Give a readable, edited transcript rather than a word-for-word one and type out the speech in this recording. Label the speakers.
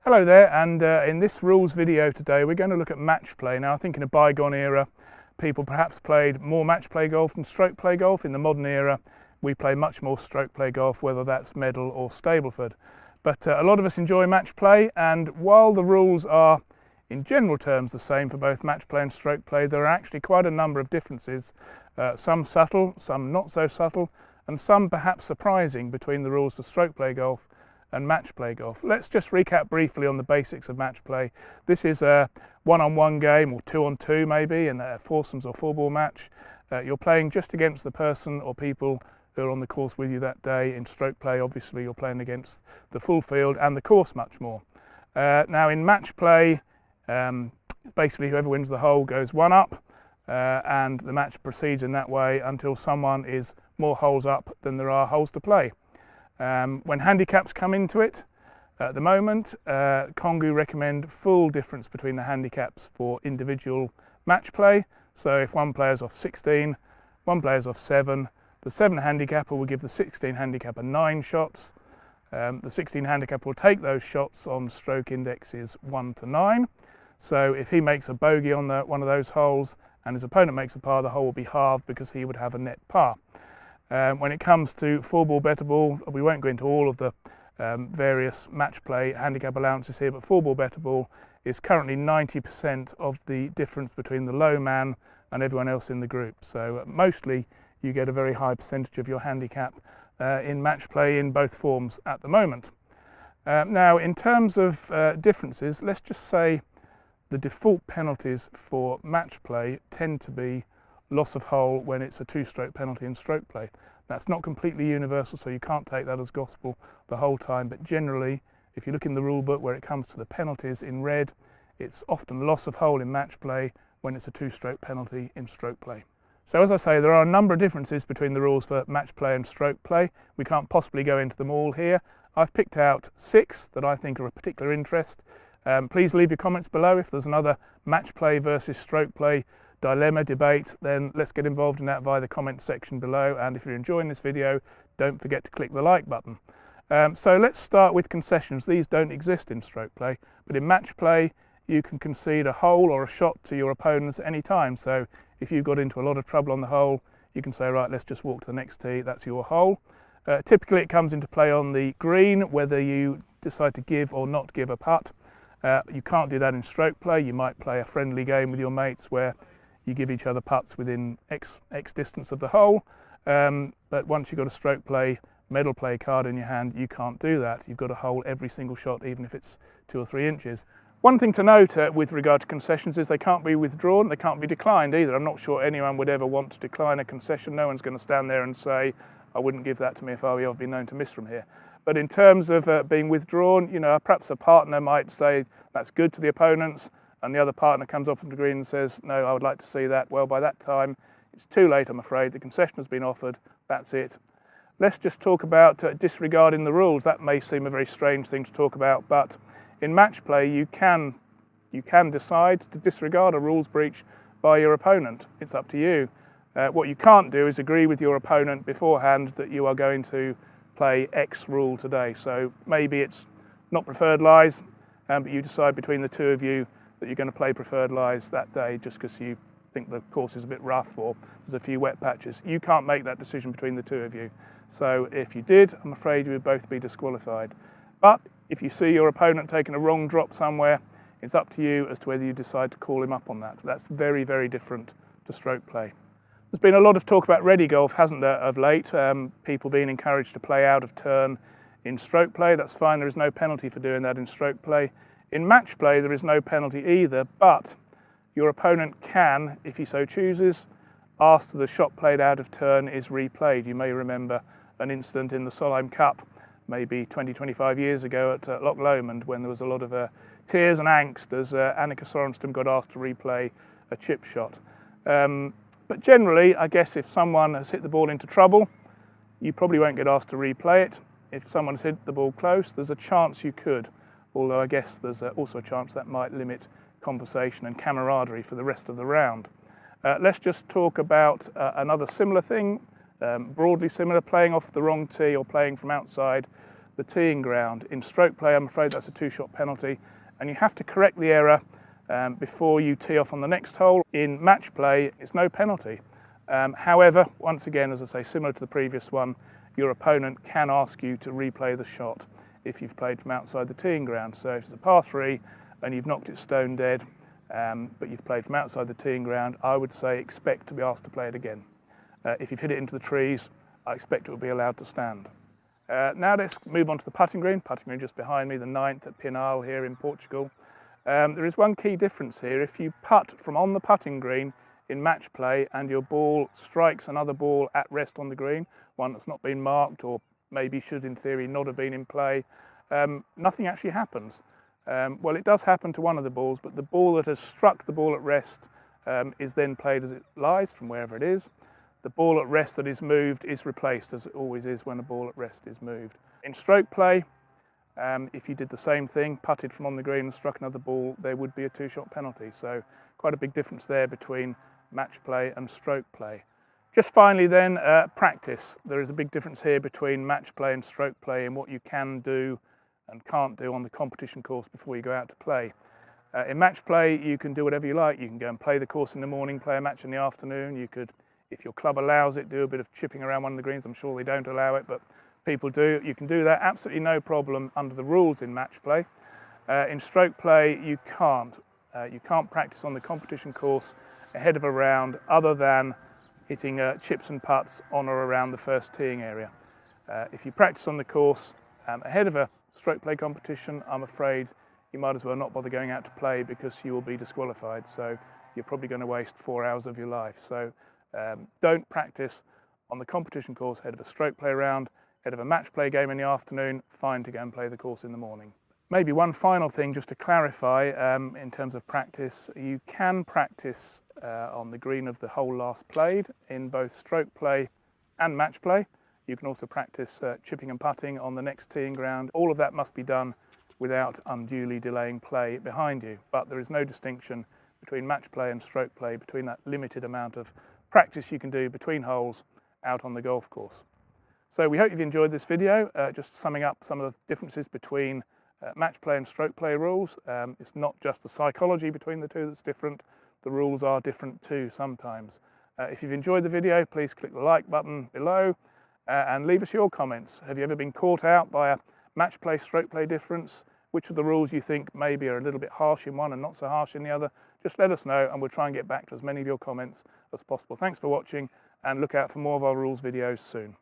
Speaker 1: Hello there, and in this rules video today we're going to look at match play. Now I think in a bygone era people perhaps played more match play golf than stroke play golf. In the modern era we play much more stroke play golf, whether that's Medal or Stableford. But a lot of us enjoy match play, and while the rules are in general terms the same for both match play and stroke play, there are actually quite a number of differences, some subtle, some not so subtle, and some perhaps surprising between the rules for stroke play golf and match play golf. Let's just recap briefly on the basics of match play. This is a one-on-one game, or two-on-two maybe, in a foursomes or four-ball match. You're playing just against the person or people who are on the course with you that day. In stroke play, obviously, you're playing against the full field and the course much more. Now in match play, basically whoever wins the hole goes one up, and the match proceeds in that way until someone is more holes up than there are holes to play. When handicaps come into it, at the moment, Kongu recommend full difference between the handicaps for individual match play. So if one player's off 16, one player's off 7, the 7 handicapper will give the 16 handicapper 9 shots. The 16 handicapper will take those shots on stroke indexes 1 to 9. So if he makes a bogey on one of those holes and his opponent makes a par, the hole will be halved because he would have a net par. When it comes to four-ball, better ball, we won't go into all of the various match play handicap allowances here, but four-ball, better ball is currently 90% of the difference between the low man and everyone else in the group. So mostly you get a very high percentage of your handicap in match play in both forms at the moment. Now in terms of differences, let's just say the default penalties for match play tend to be loss of hole when it's a two-stroke penalty in stroke play. That's not completely universal, so you can't take that as gospel the whole time, but generally if you look in the rule book where it comes to the penalties in red, it's often loss of hole in match play when it's a two-stroke penalty in stroke play. So as I say, there are a number of differences between the rules for match play and stroke play. We can't possibly go into them all here. I've picked out 6 that I think are of particular interest. Please leave your comments below if there's another match play versus stroke play dilemma, debate, then let's get involved in that via the comment section below. And if you're enjoying this video, don't forget to click the like button. So let's start with concessions. These don't exist in stroke play, but in match play you can concede a hole or a shot to your opponents at any time. So if you've got into a lot of trouble on the hole, you can say, right, let's just walk to the next tee, that's your hole. Typically it comes into play on the green, whether you decide to give or not give a putt. You can't do that in stroke play. You might play a friendly game with your mates where you give each other putts within X distance of the hole, but once you've got a stroke play medal play card in your hand, you can't do that. You've got to hole every single shot, even if it's 2 or 3 inches. One thing to note with regard to concessions is they can't be withdrawn, they can't be declined either. I'm not sure anyone would ever want to decline a concession. No one's going to stand there and say, I wouldn't give that to me if I were you, I've been known to miss from here. But in terms of being withdrawn, you know, perhaps a partner might say that's good to the opponents, and the other partner comes up on the green and says, no, I would like to see that. Well, by that time, it's too late, I'm afraid. The concession has been offered, that's it. Let's just talk about disregarding the rules. That may seem a very strange thing to talk about, but in match play, you can decide to disregard a rules breach by your opponent. It's up to you. What you can't do is agree with your opponent beforehand that you are going to play X rule today. So maybe it's not preferred lies, but you decide between the two of you that you're going to play preferred lies that day just because you think the course is a bit rough or there's a few wet patches. You can't make that decision between the two of you. So if you did, I'm afraid you would both be disqualified. But if you see your opponent taking a wrong drop somewhere, it's up to you as to whether you decide to call him up on that. That's very, very different to stroke play. There's been a lot of talk about ready golf, hasn't there, of late? People being encouraged to play out of turn in stroke play. That's fine, there is no penalty for doing that in stroke play. In match play, there is no penalty either, but your opponent can, if he so chooses, ask that the shot played out of turn is replayed. You may remember an incident in the Solheim Cup, maybe 20-25 years ago at Loch Lomond, when there was a lot of tears and angst as Annika Sorenstam got asked to replay a chip shot. But generally, I guess if someone has hit the ball into trouble, you probably won't get asked to replay it. If someone has hit the ball close, there's a chance you could, although I guess there's also a chance that might limit conversation and camaraderie for the rest of the round. Let's just talk about another similar thing, broadly similar, playing off the wrong tee or playing from outside the teeing ground. In stroke play, I'm afraid that's a 2-shot penalty, and you have to correct the error before you tee off on the next hole. In match play, it's no penalty. However, once again, as I say, similar to the previous one, your opponent can ask you to replay the shot if you've played from outside the teeing ground. So if it's a par 3 and you've knocked it stone dead, but you've played from outside the teeing ground, I would say expect to be asked to play it again. If you've hit it into the trees, I expect it will be allowed to stand. Now let's move on to the putting green. Putting green just behind me, the 9th at Pinhal here in Portugal. There is one key difference here. If you putt from on the putting green in match play and your ball strikes another ball at rest on the green, one that's not been marked or maybe should in theory not have been in play, nothing actually happens. Well, it does happen to one of the balls, but the ball that has struck the ball at rest is then played as it lies from wherever it is. The ball at rest that is moved is replaced, as it always is when a ball at rest is moved. In stroke play, if you did the same thing, putted from on the green and struck another ball, there would be a 2-shot penalty. So quite a big difference there between match play and stroke play. Just finally then, practice. There is a big difference here between match play and stroke play in what you can do and can't do on the competition course before you go out to play. In match play, you can do whatever you like. You can go and play the course in the morning, play a match in the afternoon. You could, if your club allows it, do a bit of chipping around one of the greens. I'm sure they don't allow it, but people do. You can do that absolutely no problem under the rules in match play. In stroke play, you can't. You can't practice on the competition course ahead of a round other than hitting chips and putts on or around the first teeing area. If you practice on the course ahead of a stroke play competition, I'm afraid you might as well not bother going out to play because you will be disqualified. So you're probably going to waste 4 hours of your life. So don't practice on the competition course ahead of a stroke play round, ahead of a match play game in the afternoon. Fine to go and play the course in the morning. Maybe one final thing just to clarify in terms of practice, you can practice on the green of the hole last played in both stroke play and match play. You can also practice chipping and putting on the next teeing ground. All of that must be done without unduly delaying play behind you. But there is no distinction between match play and stroke play, between that limited amount of practice you can do between holes out on the golf course. So we hope you've enjoyed this video, just summing up some of the differences between match play and stroke play rules. It's not just the psychology between the two that's different, the rules are different too sometimes. If you've enjoyed the video, please click the like button below and leave us your comments. Have you ever been caught out by a match play, stroke play difference? Which of the rules you think maybe are a little bit harsh in one and not so harsh in the other? Just let us know and we'll try and get back to as many of your comments as possible. Thanks for watching and look out for more of our rules videos soon.